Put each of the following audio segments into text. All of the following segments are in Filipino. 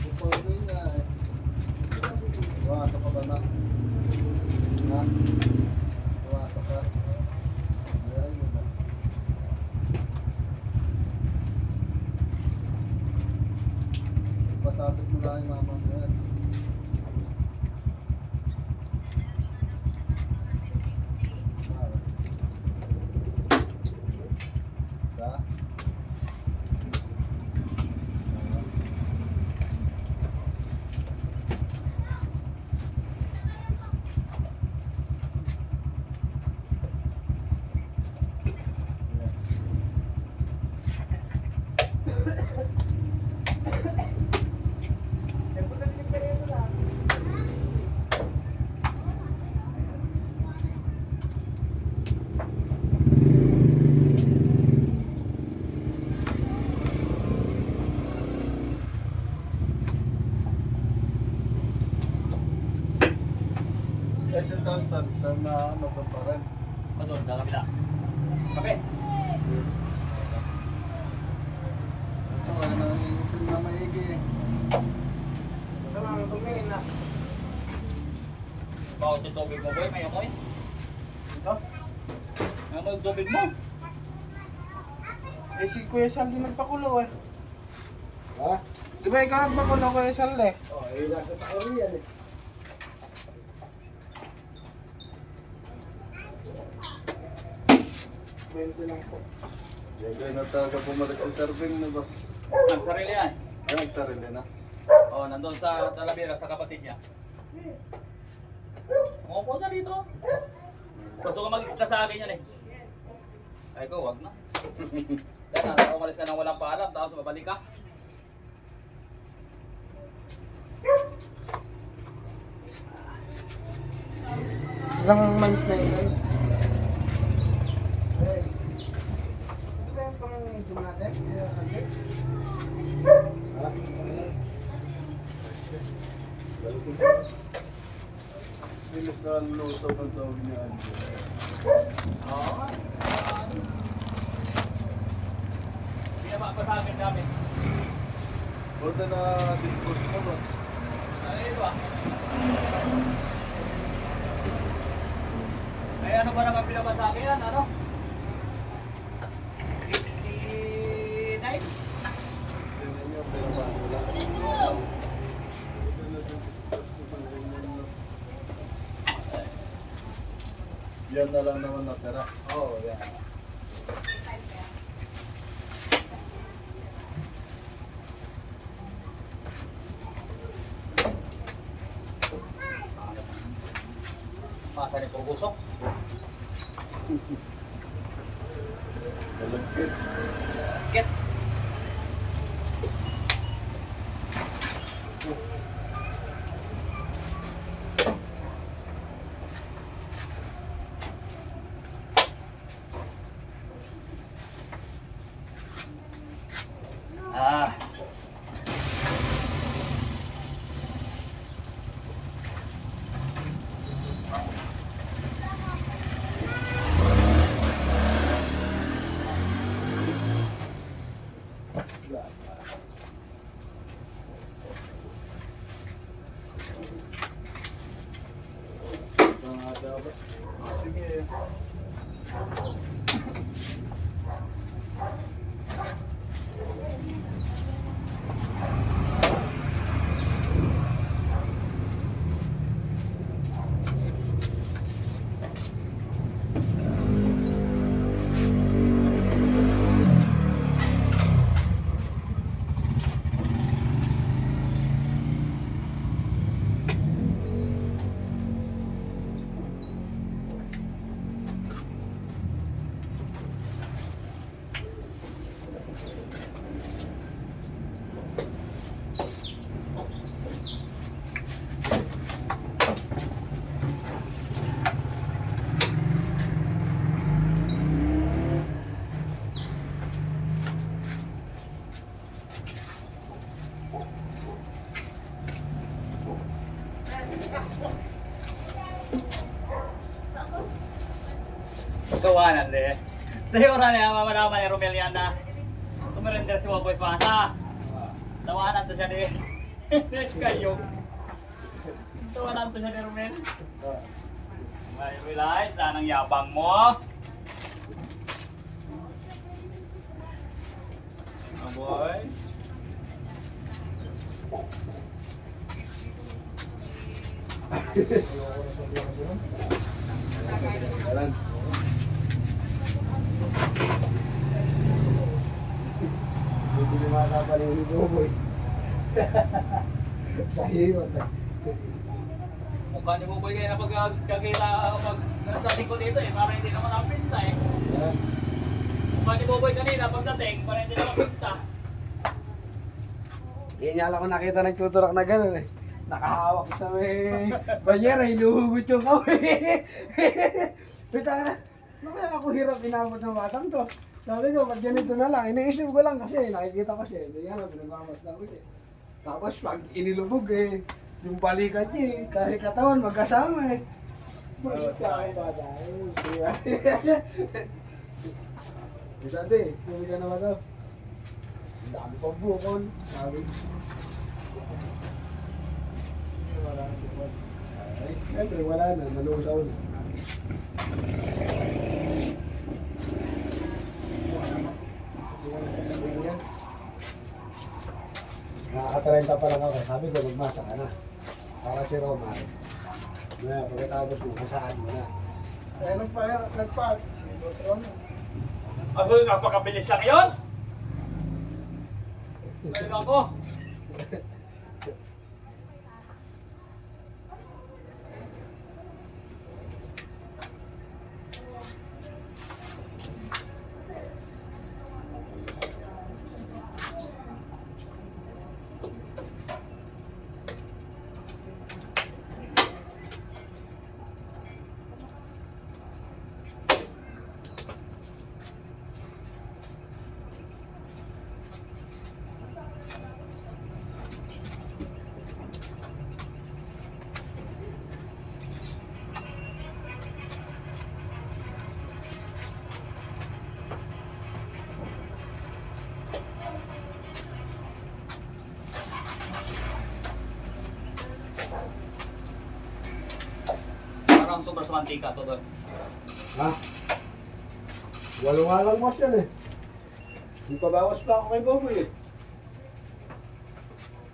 Pupagin nga eh. Iwasan ka ba na? Ha? Iwasan ka? Ayan yun na. Pasapit mo lang yung mama mo yan. Sa? Eh, si Tantan, saan na ano ka pa rin? O doon, sa kabila. Kape. Ito, ano yung na maigi. Sama ang tumingin na. Bakit yung tubig mo, boy? May amoy? Ito? May amoy yung tubig mo. Eh si Kuya Sal din nagpakulo eh. Ha? Di ba ikaw nagpakulo Kuya Sal eh? Oh, eh, nasa takari yan eh. Bente lang po. Diyan na talaga bumalik sa serving na boss. Ang sarili yan. Ay, nagsarili na. O, nandun sa Talavera, sa kapatid niya. Umupo na dito. Gusto ko mag-extra sa akin yan eh. Ay ko, wag na. Kaya na, umalis ka nang walang paalam, tapos babalik ka. Ilang months na yun? Hey. Ito ba yung pang-video natin? Bilis na ang lusaw ng tawag niya. Oo. Pinaba pa sa akin namin. Buta na dispose mo ba? Ay, ba? Ay, ano ba naman pinaba sa akin yan? Ano? 69? Tingnan niyo, pero paano lang. Buta na dispose mo pang ganyan na. Yan na lang naman natira. Oo, yan. Masa ni Purgusok? Malagkit. Get! Ah. Sige. Gawanan de. Sa'yo rin na mamalaman ni Romel yan na tumirinder si Waboy Masa. Tawanan to siya de. Kayo. Tawanan to siya ni Romel. May wilay, saan ang yabang mo? Oh boy. Jalan. Hindi makakapaliw ni Boboy. Sa hirot. Mukha ni Buboy kayo na pagkakita sa ko dito eh, para hindi naman napinta eh. Mukha ni Buboy kanina pagdating, para hindi naman pinta. Yan nga lang ako nakita ng tuturak na gano'n eh. Nakahawak sa may banyera, hinuhugot yung kawin. Bita na, kaya ako hirap inabot ng batang to. Sabi ko, pag ganito na lang, iniisip ko lang kasi, nakikita ko siya, hindi yan, pinagmamas na ko siya. Tapos pag inilubog eh, yung balikat niya eh, kahit katawan magkasama eh. Bullshit ka ako ba dahil? Isa din, tuloy ka naman daw. Ang dami pang bukol, sabi. Wala na bukol. Ay, siyempre wala na, nalusaw na. Nakaka-30 pa lang ako, sabi ko magmasa ka na. Para si Romar. Na, pagkatapos mo, kasaan mo na. Kaya nagpa, si Boss Romar. Ako, napakabilis lang yun! Ngayon ako. Parang super sa mantika to doon. Ha? Walo nga lang mas yan eh. Hindi pa bawas pa ako kay Boboy eh.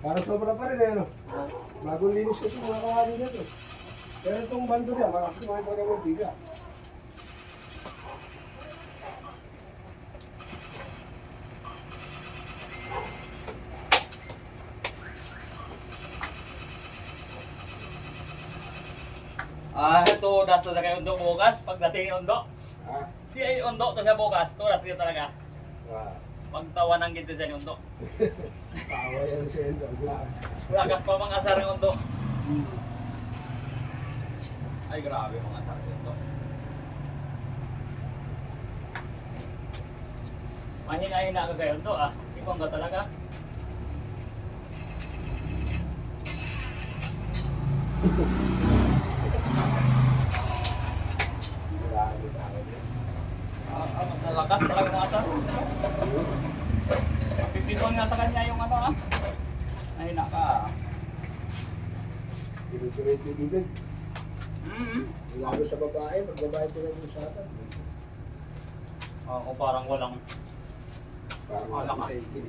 Parang sobra pa rin eh, ano? Bagong linis kasi mga kawali na to. Pero itong bando niya, makakasumahan talaga ng tiga. Ito, das na kayo Undo bukas, pagdating ni Undo. Ha? Si Undo to siya bukas, to das kita talaga. Wow. Pagtawa ng gito siya ni Undo. Tawa yan siya yun. Lagas pa mga asar ni Undo. Ay grabe mga asar ni Undo. Mahina-hina ka kayo Undo ah. Ikaw ka talaga. Grabe tayo. Mas nalakas talaga mga asar. Pipiton nga sa kanya yung ano ah. Mahina ka ah. Sinusunod yung bibig. Lalo sa babae, pag babae pinag-usapan. Oo, parang walang Parang wala ka. safety.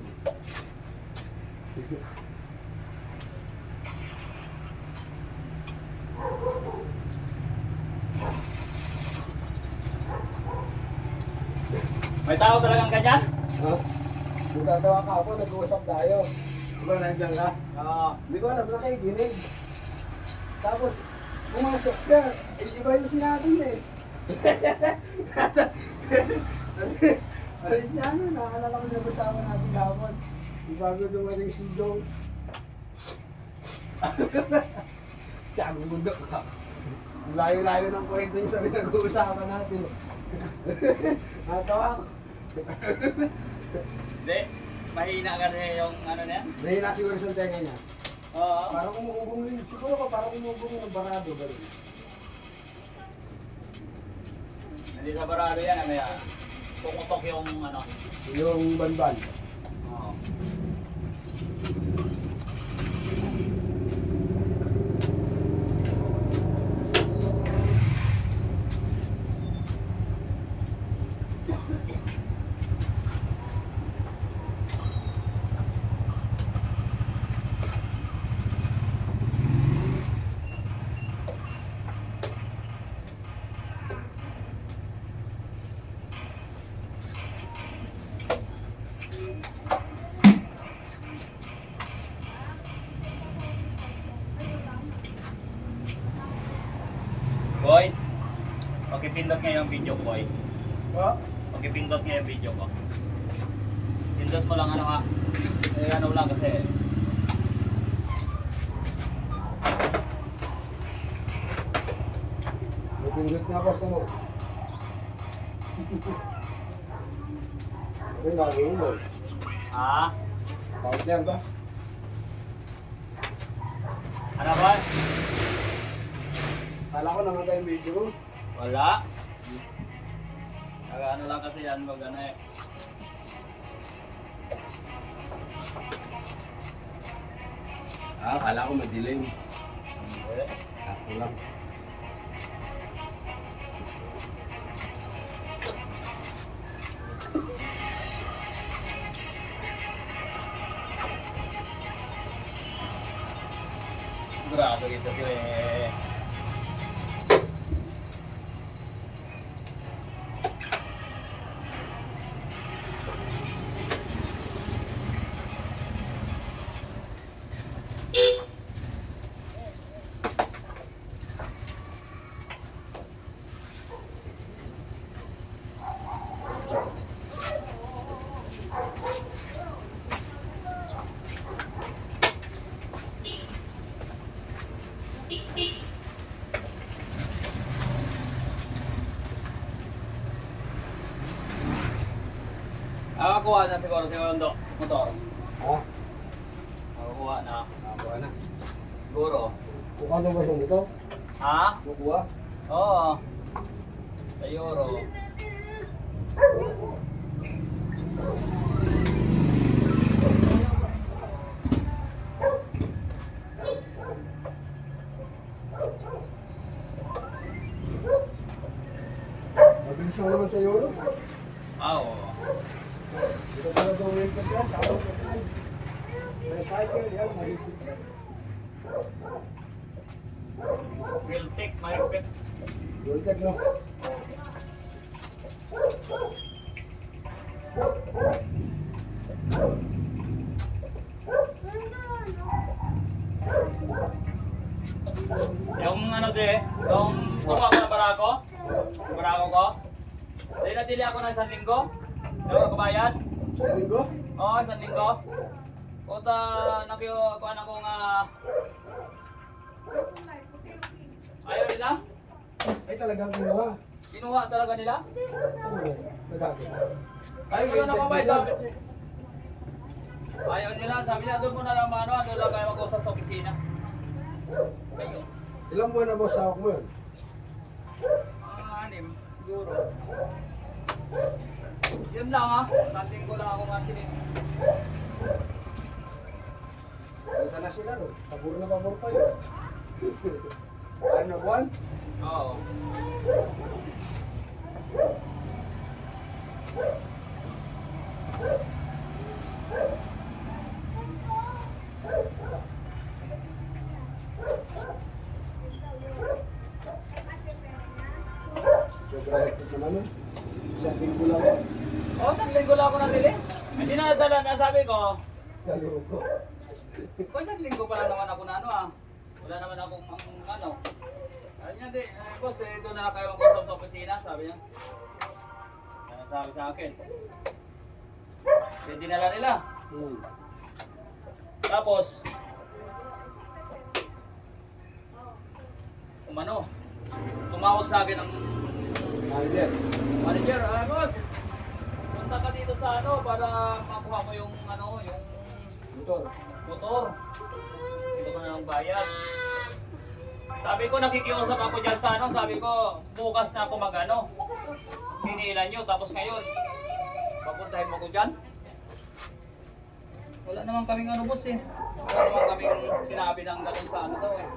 May tao talagang ganyan? Ha? Magtatawa ka ako, nag-uusap tayo. Diba nandiyan ka? Oo. Hindi ko alam, nakikinig. Tapos, pumasok siya. Eh, iba yung sinabi niya eh. Ay, ano, naalala ko na kasama natin kahapon. Yung bago dumating si Jong. Tiyago mundo ka. Ang layo-layo ng kwento niya sa pinag-uusapan natin. Natawa ako. Hindi. Mahina ka rin yung ano na yan? Nahina siguro sa tenga niya. Oo. Parang umuubong rin. Siguro ko parang umuubong ng barado. Ganun. Hindi sa barado yan. Ano yan? Pumutok yung ano. Yung banban. Oo. Pakipindot nga yung video ko eh. Oh, Pakipindot nga yung video ko. Pindot mo lang ano nga. Eh ano lang kasi. Napindot na ako mo. Ay, gagawin mo. Ah? Bakit yan ba? Ano ba? Kala ko naman tayong video mo. Wala. Ano lang kasi yan mag ano eh. Kala ko madilim. Hindi. Ako lang. Sigurado gitu sih eh. Kuha na siguro segundo motor. Ha? Kuha na. Nakakuha na. Siguro. Kuha na ba yung ito? Ha? Kukuha? Oo. Sa euro. Mabilis mo naman sa euro. Oo. Ito pala itong record yan. Tawag ko yan. May cycle yan. Mahigit yan. Will take my pet. Yung tag no. Yung ano de, yung kuha ko na barako. Barako ko. Dahil natili ako ng 1 linggo. Euro ko bayad. Sa linggo? Oo, 1 linggo. Puta, nakiyo ko nga. Ayaw nila? Ay talagang ginawa. Kinuha talaga nila? Ano yan? Nagagawin. Ayaw nila nakabayad sabi. Ayaw nila, sabi niya doon mo na lang ano, doon lang kayo mag-usap sa opisina. Kayo. Ilang buwan na ba sa ako mo yun? Anim, siguro. Yun lang ha, natin ko lang ako matinin. Kita na sila no. Pabor na pabor pa yun. Ano na buwan? Oo. Sobrang hektik naman nun. Isang linggo lang ako. Oo, 1 linggo lang ako natili. Hindi na nadala na sabi ko. Naloko. Kung 1 linggo pa lang naman ako na ano ah. Wala naman akong ano. Sabi niya, di, boss, doon na lang kayo mag-usap sa opisina, sabi niya. Yan ang sabi sa akin. Kaya dinala nila. Tapos, umano, tumawag sa akin ang Manager. manager, boss, punta ka dito sa ano para makuha ko yung ano, yung Motor. motor. Dito ko na ng bayad. Sabi ko, nakikiusap ako dyan sa ano, sabi ko, bukas na ako mag-ano. Hinilan nyo, tapos ngayon, papuntahin mo ko dyan. Wala naman kaming ano, boss eh. Wala naman kaming sinabi ng ganun sa ano daw eh.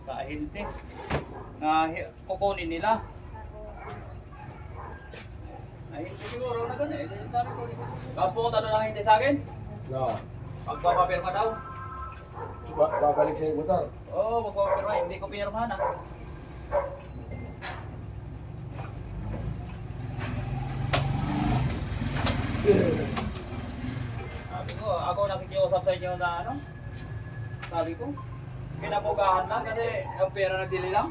Sa ahente. Na kukunin nila. Ahente siguro na ganun eh. Sabi ko, tapos pumunta doon ang ahente sa akin. No. Magpapapirma daw. Babalik sa yung motor. Oo, magpapapirma. Hindi ko pinirmahan ah. Sabi ko, ako nakikiusap sa inyo na ano. Sabi ko, pinabugahan lang kasi ang pera nagdili lang.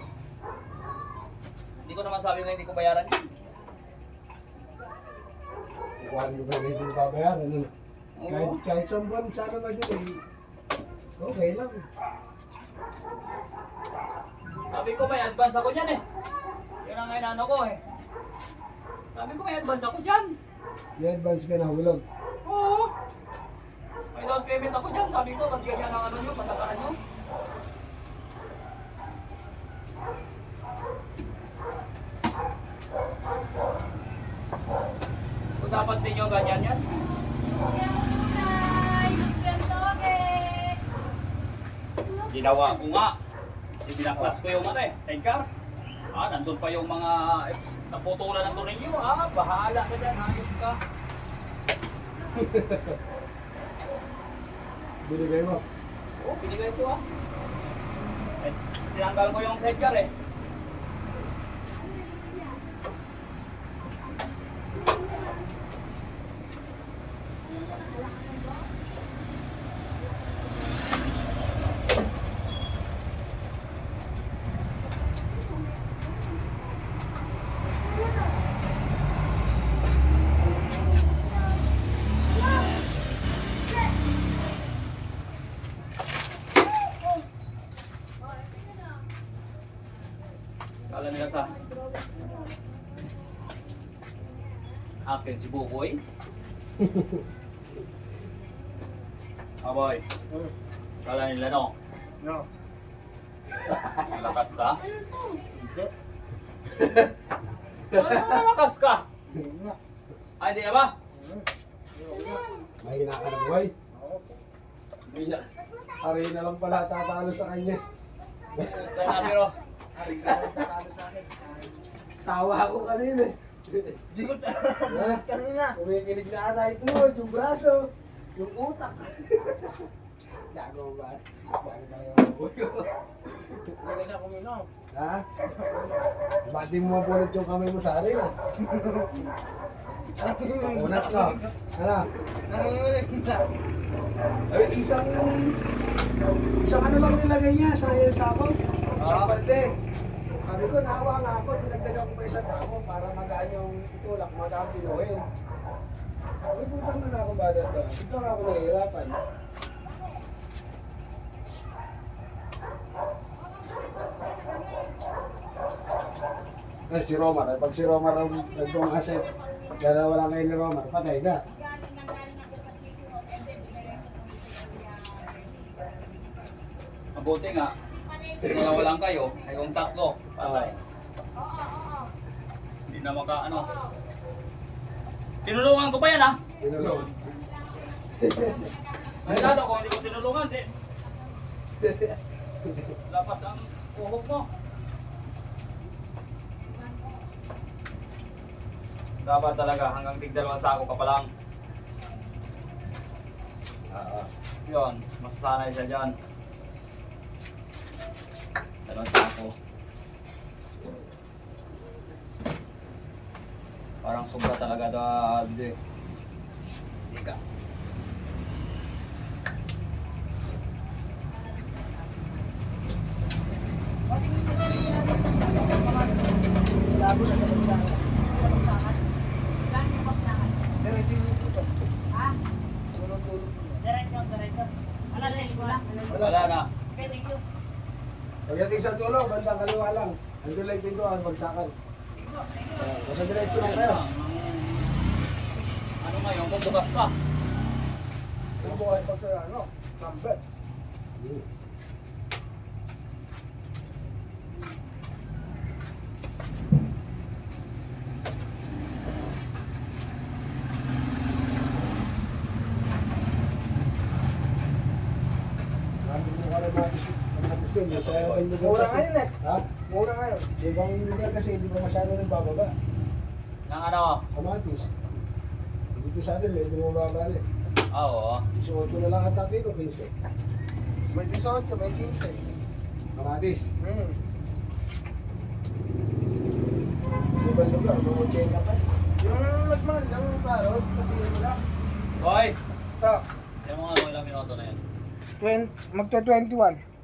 Hindi ko naman sabi nga hindi ko bayaran yun. Kukuhaan ko ba na hindi babayaran? Ano? Oo. Kahit isang buwan sana na yun eh. Okay lang. Sabi ko may advance ako dyan eh. Yun ang inano ko eh. Sabi ko may advance ako dyan. May advance ka na hulog. Oo. May down payment ako dyan. Sabi ko, ba't ganyan ang ano nyo, patakaan nyo? So dapat din nyo ganyan yan. Ginawa ko nga. Ibinaklas ko yung ano eh, sidecar. Nandun pa yung mga naputulan ng turinyo. Bahala ka dyan, hayop ka. Binigay mo. Oo, binigay ko Eh, tinanggal ko yung sidecar eh. Kala nila sa akin si Bukoy. Aboy. Kala nila no? No. Malakas ka? Malakas ka? Ay, hindi na ba? May hinaka na buhay. May na. Aray na lang pala tatalo sa kanya. Kaya na pero. Tawa ako kanina eh. Di ko Kanina. Kumikilig na ata ito, yung braso, yung utak. Gago ba? Gago tayo ang buhay ko. Hindi na kuminom. Ha? Ba't di mo mapulot yung kamay mo sa akin ah? Unat ka. Ano? Nanginginig na. Ay, isang ano lang nilagay niya sa sabaw. Isang balde. Sabi ko, nawa nga ako, dinagdagan ko pa isang tao para magaan yung itulak, magaan pinuhin. Sabi, putang na ako ba dito? Dito nga ako nahihirapan. Eh, si Romar, pag si Romar ang nagtumasin, dalawa lang kayo ni Romar, patay na. Mabuti nga. Dalawa lang kayo. Ay yung tatlo. Patay. Hindi na maka ano. Tinulungan ko pa yan ha. Tinulong. Masyado kung hindi ko tinulungan. Lapas ang uhog mo. Dapat talaga hanggang tig-dalawang sako ka pa lang. Yun, masasanay siya dyan. Dalawang sako. Parang sobra talaga hindi. Hindi ka. Wala na. Pagdating sa tulo, bandang kaliwa lang. Andun lang yung pintuan, bagsakan. Basta diretso lang kayo. Ano ngayon kung bukas pa? Ano buhay pa sa ano? Number. Mura ngayon eh. Ha? Mura ngayon. Ibang lugar kasi hindi pa masyado nang bababa. Nang ano? Kamatis. Dito sa atin, medyo mababa rin. Oo. 18 na lang ang tatilo, 15. May 18, may 15. Kamatis. Hmm. Ibang lugar, mga 80 pa. Yung nagman, ang parod, pati yun lang. Hoy! Ito, Yung mga ilang minuto na yan. magta 21.